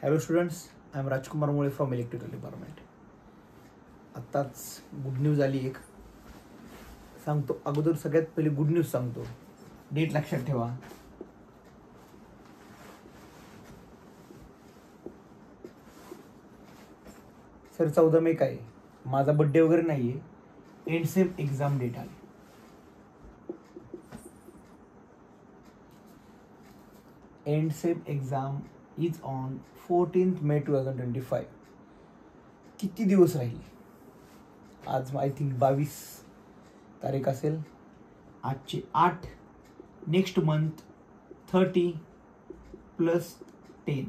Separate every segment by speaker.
Speaker 1: Hello students, I am राजकुमार मुळे from electrical department. आत्ताच good news आली एक सांगतो. अगोदर सगळ्यात पहिले गुड न्यूज सांगतो. डेट लक्षात ठेवा. सर 14 मे काय माझा बड्डे वगैरे नाही आहे. एंड सेम एक्झाम डेट आली. End same exam is on 14th May 2025. किती दिवस राहिले? आज आय थिंक 22 तारीख असेल. आजचे 8, next month 30 + 10,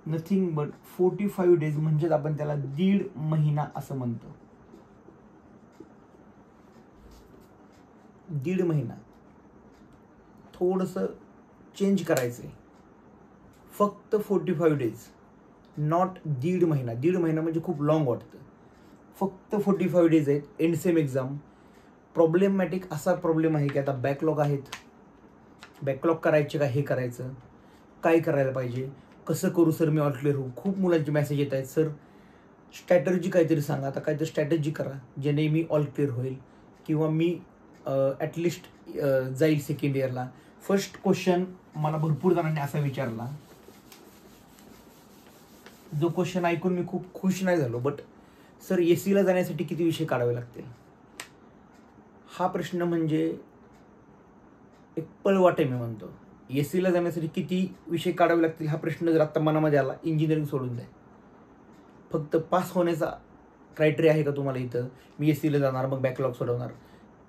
Speaker 1: nothing but 45 days. म्हणजेच आपण त्याला 1.5 महिना असं म्हणतो. 1.5 महिना. थोडंसं चेंज करायचंय. फक्त 45 days, नॉट 1.5 महिना. 1.5 महिना म्हणजे खूप लॉंग वाटतं. फक्त 45 days आहेत. End same exam. प्रॉब्लेमॅटिक असा प्रॉब्लेम आहे की आता बॅकलॉग आहेत. बॅकलॉग करायचे का हे करायचं, काय करायला पाहिजे, कसं करू सर मी ऑल क्लिअर होऊ. खूप मुलांचे मेसेज येत आहेत, सर स्ट्रॅटर्जी काहीतरी सांगा. आता काहीतरी स्ट्रॅटर्जी करा ज्याने मी ऑल क्लिअर होईल किंवा मी ॲटलिस्ट जाईल सेकंड इयरला. फर्स्ट क्वेश्चन मला भरपूर जणांनी असा विचारला, जो क्वेश्चन ऐकून मी खूप खुश नाही झालो. बट सर एसीला जाण्यासाठी किती विषय काढावे लागतील, हा प्रश्न म्हणजे एक पळवाटे. मी म्हणतो एसीला जाण्यासाठी किती विषय काढावे लागतील हा प्रश्न जर आत्ता मनामध्ये आला, इंजिनिअरिंग सोडून द्या. फक्त पास होण्याचा क्रायटेरिया आहे का तुम्हाला इथं? मी एसीला जाणार मग बॅकलॉग सोडवणार.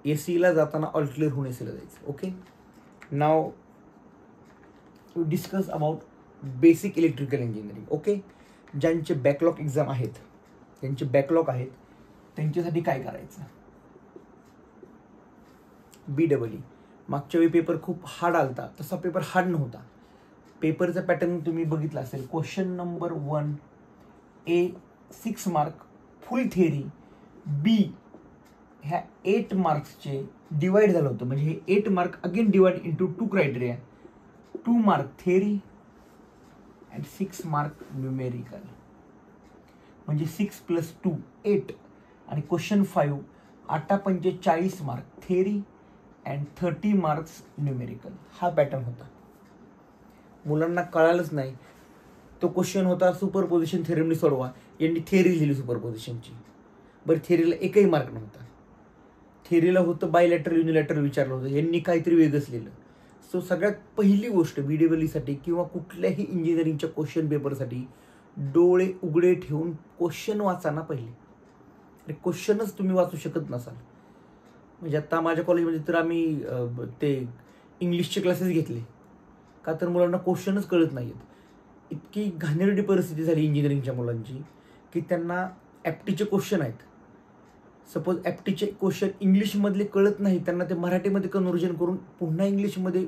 Speaker 1: एसीला जाताना ऑल क्लिअर होऊन एसीला जायचं. Okay, now to discuss about basic electrical engineering. Okay, ज्यांचे बॅकलॉग एक्झाम आहेत, त्यांचे बॅकलॉग आहेत, त्यांच्यासाठी काय करायचं. BEE मागच्या वेळी पेपर खूप हार्ड आलता, तसा पेपर हार्ड नव्हता. पेपरचा पॅटर्न तुम्ही बघितला असेल. Question number 1 A 6 mark full theory, B ह्या 8 मार्क्सचे डिवाइड झालं होतं. म्हणजे हे 8 mark again divide into 2 criteria. 2 mark theory and 6 mark numerical. म्हणजे 6 + 2 8. आणि question 5 8 × 40 mark theory and 30 marks numerical. हा पॅटर्न होता. मुलांना कळालंच नाही. तो क्वेश्चन होता सुपरपोजिशन थेरमनी सोडवा. यांनी थिअरी लिहिली सुपरपोजिशनची. बरं, थिअरीला एकही मार्क नव्हता. थिअरीला होतं बायलॅटरल युनिलॅटरल विचारलं होतं, यांनी काहीतरी वेगळंच लिहिलं. सो सगळ्यात पहिली गोष्ट BEE किंवा कुठल्याही इंजिनिअरिंगच्या क्वेश्चन पेपरसाठी डोळे उघडे ठेवून क्वेश्चन वाचा ना पहिले. अरे क्वेश्चनच तुम्ही वाचू शकत नसाल. म्हणजे आता माझ्या कॉलेजमध्ये तर आम्ही ते इंग्लिशचे क्लासेस घेतले का, तर मुलांना क्वेश्चनच कळत नाहीत. इतकी घाणेरडी परिस्थिती झाली इंजिनिअरिंगच्या मुलांची की त्यांना ॲप्टीचे क्वेश्चन आहेत. सपोज ॲप्टीचे क्वेश्चन इंग्लिशमधले कळत नाही, त्यांना ते मराठीमध्ये कन्व्हर्जन करून पुन्हा इंग्लिशमध्ये,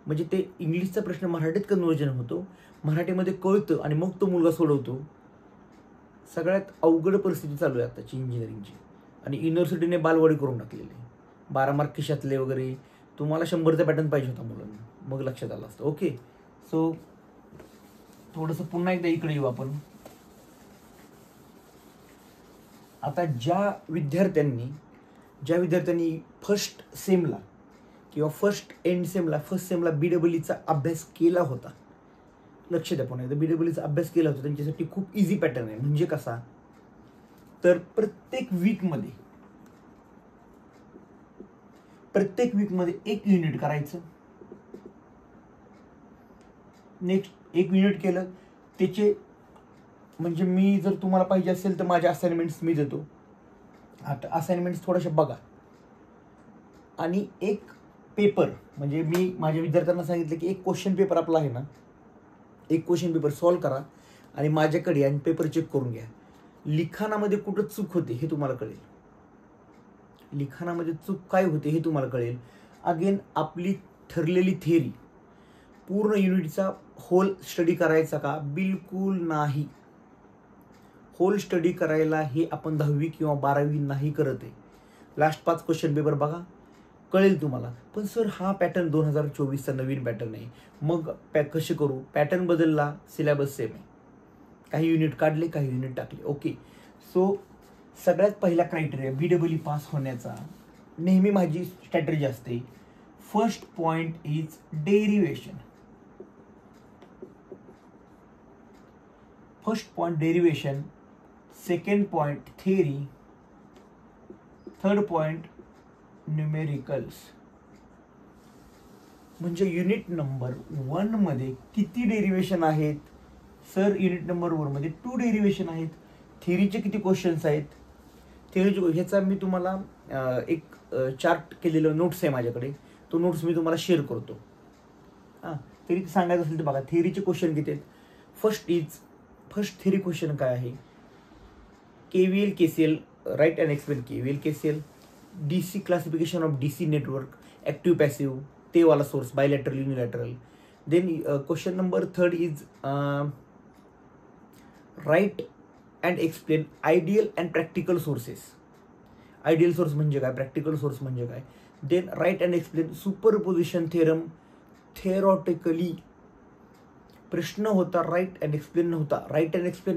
Speaker 1: म्हणजे ते इंग्लिशचा प्रश्न मराठीत कन्व्हर्जन होतो, मराठीमध्ये कळतं आणि मग तो मुलगा सोडवतो. सगळ्यात अवघड परिस्थिती चालू आहे आताची इंजिनिअरिंगची. आणि युनिव्हर्सिटीने बालवाडी करून टाकलेली आहे. 12 मार्क खिशातले वगैरे. तुम्हाला 100चा पॅटर्न पाहिजे होता मुलांना, मग लक्षात आलं असतं. ओके, सो थोडंसं पुन्हा एकदा इकडे येऊ आपण. आता ज्या विद्यार्थ्यांनी फर्स्ट सेमला किंवा फर्स्ट सेमला BEEचा अभ्यास केला होता, लक्ष द्या पुन्हा एकदा, BEEचा अभ्यास केला होता, त्यांच्यासाठी खूप इझी पॅटर्न आहे. म्हणजे कसा, तर प्रत्येक वीकमध्ये एक युनिट करायचं. नेक्स्ट एक युनिट केलं त्याचे, म्हणजे मी जर तुम्हाला पाहिजे असेल तर माझ्या असाइनमेंट्स मी देतो. आता असाइनमेंट्स थोड्याशा बघा. आणि एक पेपर, म्हणजे मी माझ्या विद्यार्थ्यांना सांगितलं की एक क्वेश्चन पेपर आपला आहे ना, एक क्वेश्चन पेपर सॉल्व करा आणि माझ्याकडे या पेपर चेक करून घ्या. लिखाणामध्ये कुठं चूक होते हे तुम्हाला कळेल. लिखाणामध्ये चूक काय होते हे तुम्हाला कळेल. अगेन आपली ठरलेली थिअरी पूर्ण युनिटचा होल स्टडी करायचा का? बिलकुल नाही. होल स्टडी करायला हे आपण 10वी किंवा 12वी नाही करत आहे. लास्ट 5 क्वेश्चन पेपर बघा. कळेल तुम्हाला. पण सर हा पॅटर्न 2024चा नवीन पॅटर्न आहे, मग कसे करू? पॅटर्न बदलला, सिलेबस सेम आहे. काही युनिट काढले, काही युनिट टाकले. ओके. सो सगळ्यात पहिला क्रायटेरिया BEE पास होण्याचा नेहमी माझी स्ट्रॅटेजी असते, first point is derivation. First point derivation, second point theory, third point numericals. म्हणजे युनिट नंबर 1 मध्ये किती डेरिवेशन आहेत? सर युनिट नंबर 1 मध्ये 2 डेरिवेशन आहेत. थिअरीचे किती क्वेश्चन्स आहेत? थिअरीचे ह्याचा मी तुम्हाला एक चार्ट केलेलं नोट्स आहे माझ्याकडे, तो नोट्स मी तुम्हाला शेअर करतो. हां, तरी सांगायचं असेल तर बघा, थिअरीचे क्वेश्चन किती आहेत? फर्स्ट थिअरी क्वेश्चन काय आहे? KVL KCL, write and explain KVL KCL, DC classification of DC network, active passive, ते वाला source, bilateral unilateral. Then question number 3 is write and explain ideal and practical sources. Ideal source म्हणजे काय, practical source म्हणजे काय. Then write and explain superposition theorem theoretically. प्रश्न होता write and explain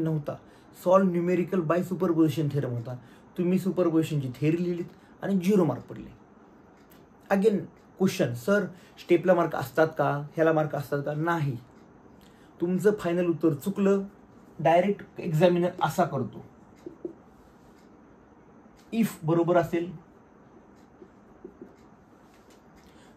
Speaker 1: नव्हता, solve numerical by superposition theorem होता. तुम्ही सुपरपोजिशनची थेअरी लिहिलीत आणि 0 मार्क पडले. अगेन क्वेश्चन, सर स्टेपला मार्क असतात का, ह्याला मार्क असतात का? नाही. तुमचं फायनल उत्तर चुकलं, डायरेक्ट एक्झामिनर असा करतो, इफ बरोबर असेल.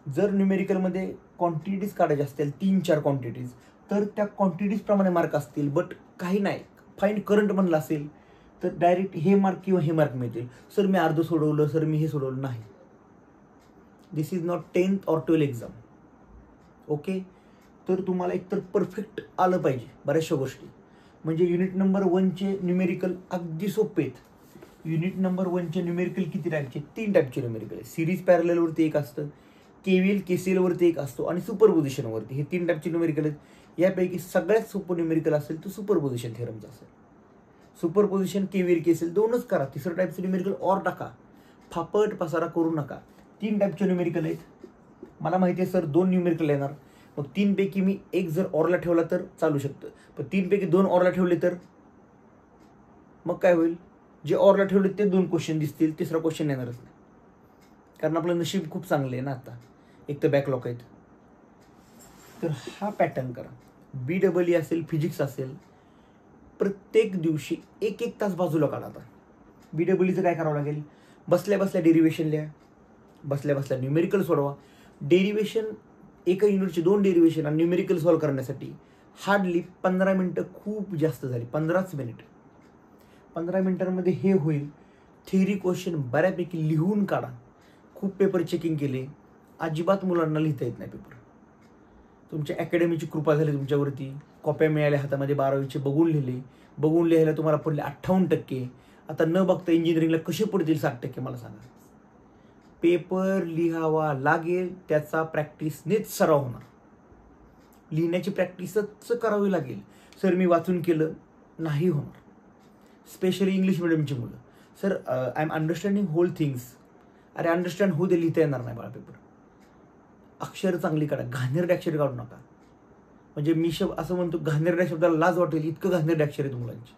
Speaker 1: जर न्यूमेरिकलमध्ये क्वांटिटीज काढायच्या असतील 3-4 क्वांटिटीज, तर त्या क्वांटिटीज प्रमाणे मार्क असतील. बट काही नाही, फाईंड करंट म्हणलं असेल तर डायरेक्ट हे मार्क किंवा हे मार्क मिळतील. सर मी अर्ध सोडवलं, सर मी हे सोडवलं, नाही. This is not 10th or 12th exam. Okay. तर तुम्हाला एकतर परफेक्ट आलं पाहिजे बऱ्याचशा गोष्टी. म्हणजे युनिट नंबर 1चे न्यूमेरिकल अगदी सोपे आहेत. युनिट नंबर 1चे न्यूमेरिकल किती टाईपचे? 3 टाईपचे न्यूमेरिकल आहे. सिरीज पॅरललवरती एक असतं, KVL KCL वरती एक असतो आणि सुपरपोजिशनवरती. हे 3 टाईपचे न्यूमेरिकल आहेत. यापैकी सगळ्यात सोपं न्यूमेरिकल असेल तर सुपरपोजिशन थेरमचं असेल. सुपरपोजिशन KVL KCL 2च करा. तिसरं टाईपचं न्यूमेरिकल ऑर टाका. फापट पसारा करू नका. 3 टाईपचे न्यूमेरिकल आहेत. मला माहिती आहे सर 2 न्यूमेरिकल येणार, मग 3 पैकी मी एक जर ऑरला ठेवला तर चालू शकतं. पण 3 पैकी 2 ऑरला ठेवले तर मग काय होईल? जे ऑरला ठेवले ते 2 क्वेश्चन दिसतील, तिसरा क्वेश्चन येणारच नाही. कारण आपलं नशीब खूप चांगलं आहे ना आता, एक तर बॅकलॉग आहेत. तर हा पॅटर्न करा. BEE असेल, फिजिक्स असेल, प्रत्येक दिवशी 1-1 तास बाजूला काढा. आता BEEचं काय करावं लागेल? बसल्या बसल्या डेरिवेशन लिहा, बसल्या बसल्या न्यूमेरिकल सोडवा. डेरिवेशन एका युनिटचे 2 डेरिवेशन आणि न्यूमेरिकल सॉल्व्ह करण्यासाठी हार्डली 15 मिनिटं खूप जास्त झाली. 15च मिनिट. 15 मिनिटांमध्ये हे होईल. थिअरी क्वेश्चन बऱ्यापैकी लिहून काढा. खूप पेपर चेकिंग केले, अजिबात मुलांना लिहिता येत नाही पेपर. तुमच्या अकॅडमीची कृपा झाली तुमच्यावरती, कॉप्या मिळाल्या हातामध्ये 12वीचे, बघून लिहिले. बघून लिहायला तुम्हाला पडले 58%. आता न बघता इंजिनिअरिंगला कसे पडतील 60%? मला सांगा. पेपर लिहावा लागेल, त्याचा प्रॅक्टिसनेच सराव होणार. लिहिण्याची प्रॅक्टिसच करावी लागेल. सर मी वाचून केलं, नाही होणार. स्पेशली इंग्लिश मिडियमची मुलं, sir I am understanding whole things. अरे अंडरस्टँड होऊ दे, लिहिता येणार नाही बाळा पेपर. अक्षर चांगली काढा, घाणेरडे अक्षर काढू नका. म्हणजे मी असं म्हणतो, घाणेरड्या शब्दाला लाज वाटेल इतकं घाणेरडे अक्षर आहेत मुलांची.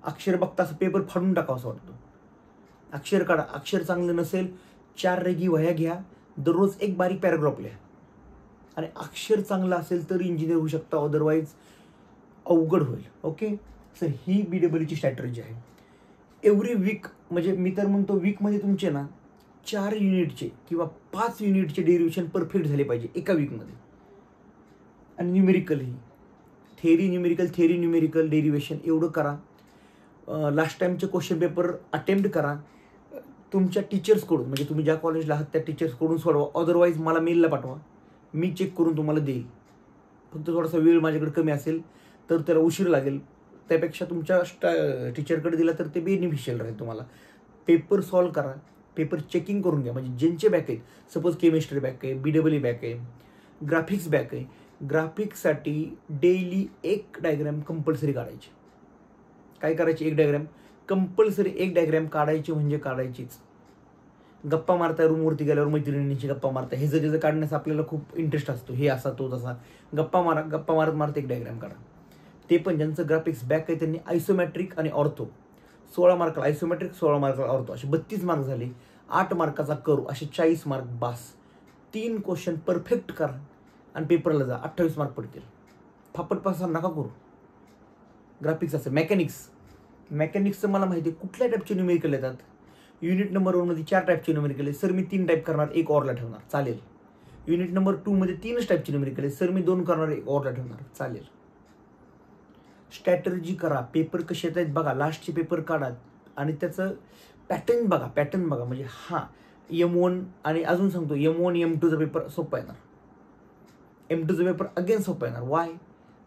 Speaker 1: अक्षर बघता असं पेपर फाडून टाकावं असं वाटतं. अक्षर काढा. अक्षर चांगलं नसेल, 4 रेगी वह्या घ्या, दररोज एक बारीक पॅराग्राफ लिहा. आणि अक्षर चांगलं असेल तर इंजिनियर होऊ शकता, अदरवाईज अवघड होईल. ओके. सर ही BEEची स्ट्रॅटेजी आहे. एव्हरी वीक, म्हणजे मी तर म्हणतो वीकमध्ये तुमचे ना 4 युनिटचे किंवा 5 युनिटचे डेरिव्हेशन परफेक्ट झाले पाहिजे एका वीकमध्ये. आणि न्यूमेरिकलही थेअरी न्यूमेरिकल डेरिव्हेशन एवढं करा. लास्ट टाईमचे क्वेश्चन पेपर अटेम्प्ट करा. तुमच्या टीचर्सकडून, म्हणजे तुम्ही ज्या कॉलेजला आहात त्या टीचर्सकडून सोडवा. अदरवाईज मला मेलला पाठवा, मी चेक करून तुम्हाला देईल. फक्त थोडासा वेळ माझ्याकडे कमी असेल तर त्याला उशीर लागेल. त्यापेक्षा तुमच्या टीचरकडे दिला तर ते बेनिफिशियल राहील तुम्हाला. पेपर सॉल्व करा, पेपर चेकिंग करून घ्या. म्हणजे ज्यांचे बॅक आहेत, सपोज केमिस्ट्री बॅक आहे, BEE बॅक आहे, ग्राफिक्स बॅक आहे, ग्राफिक्ससाठी डेली एक डायग्रॅम कंपल्सरी काढायची. काय करायची? एक डायग्रॅम कंपल्सरी, एक डायग्रॅम काढायची म्हणजे काढायचीच. गप्पा मारता रूमवरती गेल्यावर मैत्रिणींची गप्पा मारता, हे जर काढण्याचा आपल्याला खूप इंटरेस्ट असतो, हे असा तो तसा, गप्पा मारत मारत एक डायग्राम काढा. ते पण ज्यांचं ग्राफिक्स बॅक आहे त्यांनी आयसोमॅट्रिक आणि ऑर्थो 16 मार्काला आयसोमॅट्रिक, 16 मार्काला ऑर्थो, असे 32 मार्क झाले. 8 मार्काचा कर्व, असे 40 मार्क बास. 3 क्वेश्चन परफेक्ट करा आणि पेपरला जा, 28 मार्क पडतील. फापट पासा नका करू. ग्राफिक्स असेल, मेकॅनिक्सचं मला माहिती आहे कुठल्या टाईपचे न्यूमेरिकल येतात. युनिट नंबर 1 मध्ये 4 टाईपचे न्यूमेरिकल आहे, सर मी 3 टाईप करणार, 1 ऑरला ठेवणार, चालेल. युनिट नंबर 2 मध्ये 3 टाईपचे न्यूमेरिकल आहे, सर मी 2 करणार, 1 ऑरला ठेवणार, चालेल. स्ट्रॅटर्जी करा, पेपर कसे येत आहेत बघा, लास्टचे पेपर काढा आणि त्याचं पॅटर्न बघा. म्हणजे M1 आणि अजून सांगतो M1 M2चा पेपर सोपा येणार, M2चा पेपर अगेन सोपा येणार. वाय?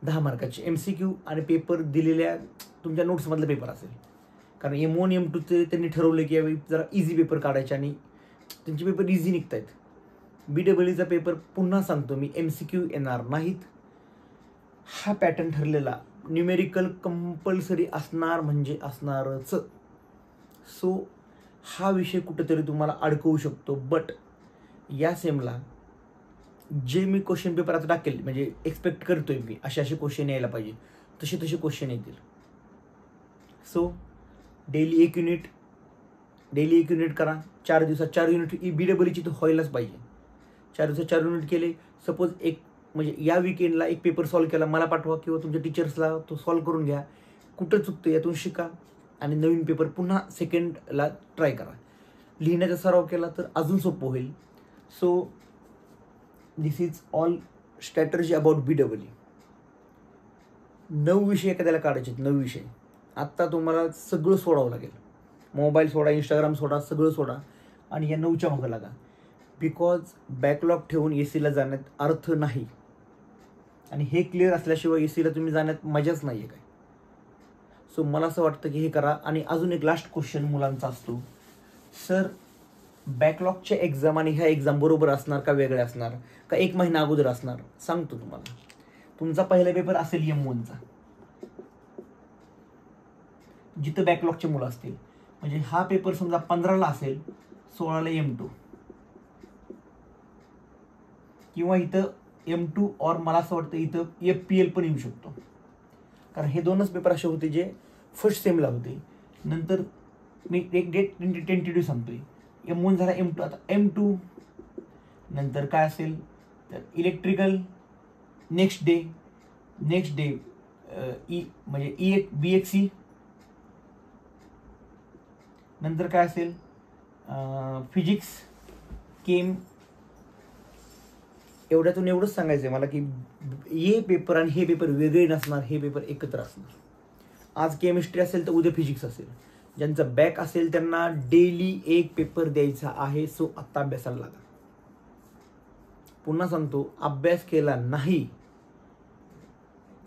Speaker 1: 10 मार्काचे MCQ आणि पेपर दिलेल्या तुमच्या नोट्समधला पेपर असेल. कारण M1 M2चे त्यांनी ठरवलं की यावेळी जरा इझी पेपर काढायचे आणि त्यांचे पेपर इझी निघत आहेत. BEEचा पेपर पुन्हा सांगतो मी, MCQ येणार नाहीत. हा पॅटर्न ठरलेला, न्यूमेरिकल कंपल्सरी असणार म्हणजे असणारच. सो हा विषय कुठेतरी तुम्हाला अडकवू शकतो. बट या सेमला जे मी क्वेश्चन पेपर आता टाकेल, म्हणजे एक्सपेक्ट करतोय मी असे क्वेश्चन यायला पाहिजे, तसे क्वेश्चन येतील. सो डेली एक युनिट करा. 4 दिवसात 4 युनिट BEEची तर व्हायलाच पाहिजे. 4 दिवसात 4 युनिट केले. सपोज एक म्हणजे या विकेंडला एक पेपर सॉल्व्ह केला, मला पाठवा किंवा तुमच्या टीचर्सला तो सॉल्व्ह करून घ्या. कुठं चुकतं यातून शिका आणि नवीन पेपर पुन्हा सेकंडला ट्राय करा. लिहिण्याचा सराव केला तर अजून सोपं होईल. So this is all strategy about BEE. 9 विषय एखाद्याला काढायचे, 9 विषय. आत्ता तुम्हाला सगळं सोडावं लागेल. मोबाईल सोडा, इंस्टाग्राम सोडा, सगळं सोडा आणि या 9च्या मागं लागा. बिकॉज बॅकलॉग ठेवून ACला जाण्यात अर्थ नाही आणि हे क्लिअर असल्याशिवाय ACला तुम्ही जाण्यात मजाच नाही आहे काय. सो मला असं वाटतं की हे करा. आणि अजून एक लास्ट क्वेश्चन मुलांचा असतो, सर बॅकलॉगच्या एक्झाम आणि ह्या एक्झाम बरोबर असणार का वेगळ्या असणार का 1 महिना अगोदर असणार? सांगतो तुम्हाला. तुमचा पहिला पेपर असेल M1चा, जिथं बॅकलॉगचे मुलं असतील, म्हणजे हा पेपर समजा 15ला असेल, 16ला M2 किंवा इथं M2 और मला असं वाटतं इथं FPL पण येऊ शकतो. कारण हे 2च पेपर असे होते जे फर्स्ट सेमला होते. नंतर मी एक डेट टेंटेटिव्ह सांगतोय. M1 झाला, M2, आता M2 नंतर काय असेल तर इलेक्ट्रिकल नेक्स्ट डे म्हणजे BXC, नंतर काय असेल फिजिक्स, केम. एवढ्यातून एवढंच सांगायचं आहे मला की हे पेपर आणि हे पेपर वेगळे नसणार, हे पेपर एकत्र असणार. आज केमिस्ट्री असेल तर उद्या फिजिक्स असेल. ज्यांचं बॅक असेल त्यांना डेली एक पेपर द्यायचा आहे. सो आत्ता अभ्यासाला लागा. पुन्हा सांगतो, अभ्यास केला नाही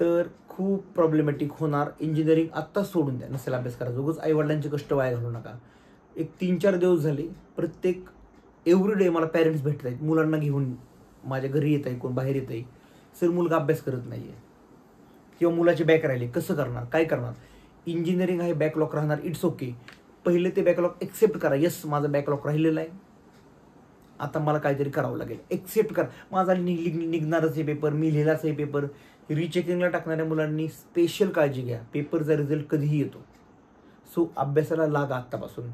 Speaker 1: तर खूप प्रॉब्लेमॅटिक होणार. इंजिनिअरिंग आत्ताच सोडून द्या, नसेल अभ्यास करायचा. उगाच आईवडिलांचे कष्ट वाया घालू नका. एक 3-4 दिवस झाले प्रत्येक एव्हरीडे मला पॅरेंट्स भेटत आहेत, मुलांना घेऊन माझ्या घरी येत आहे, कोण बाहेर येत आहे, सर मुलगा अभ्यास करत नाही आहे किंवा मुलाचे बॅक राहिले, कसं करणार, काय करणार. इंजिनिअरिंग आहे, बॅकलॉग राहणार, इट्स ओके. पहिले ते बॅकलॉग एक्सेप्ट करा. येस, माझा बॅकलॉग राहिलेला आहे, आता मला काहीतरी करावं लागेल. एक्सेप्ट करा, माझा निघणारच आहे पेपर, मी लिहिलाच आहे पेपर. रिचेकिंगला टाकणाऱ्या मुलांनी स्पेशल काळजी घ्या, पेपरचा रिझल्ट कधीही येतो. सो अभ्यासाला लागा आत्तापासून.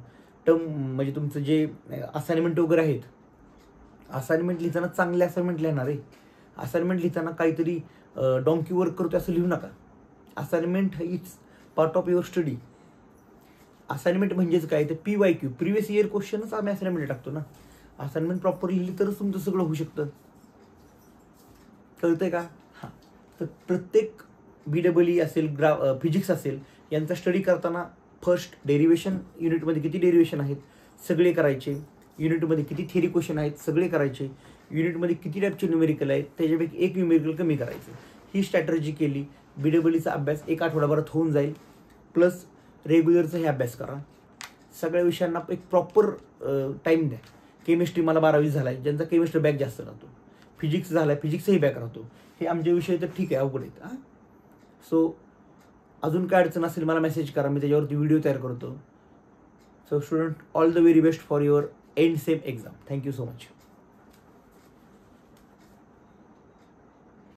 Speaker 1: म्हणजे तुमचं जे असाइनमेंट वगैरे आहेत, असाइनमेंट लिहिताना चांगले असाइनमेंट लिहिणार आहे. असाइनमेंट लिहिताना काहीतरी डॉंकी वर्क करतो असं लिहू नका. Assignment it's part of your study. Assignment म्हणजेच काय तर PYQ, प्रिव्हियस इयर क्वेश्चनच आम्ही असाइनमेंट टाकतो ना. असाइनमेंट प्रॉपर लिहिली तरच तुमचं सगळं होऊ शकतं. कळतंय का? हां. तर प्रत्येक BEE असेल, फिजिक्स असेल, यांचा स्टडी करताना फर्स्ट डेरिव्हेशन, युनिटमध्ये किती डेरिव्हेशन आहेत सगळे करायचे. युनिटमध्ये किती थिअरी क्वेश्चन आहेत सगळे करायचे. युनिटमध्ये किती टाईपचे न्यूमेरिकल आहेत त्याच्यापैकी एक न्यूमेरिकल कमी करायचं. ही स्ट्रॅटर्जी केली, BEEचा अभ्यास 1 आठवड्याभरात होऊन जाईल. प्लस रेग्युलरचाही अभ्यास करा. सगळ्या विषयांना एक प्रॉपर टाईम द्या. केमिस्ट्री मला 12-20 झाला आहे, ज्यांचा केमिस्ट्री बॅक जास्त राहतो. फिजिक्स झाला आहे, फिजिक्सही बॅक राहतो. हे आमचे विषय तर ठीक आहे, अवघड आहेत. सो अजून काय अडचण असेल मला मेसेज करा, मी त्याच्यावरती व्हिडिओ तयार करतो. So student, all the very best for your end same exam. Thank you so much.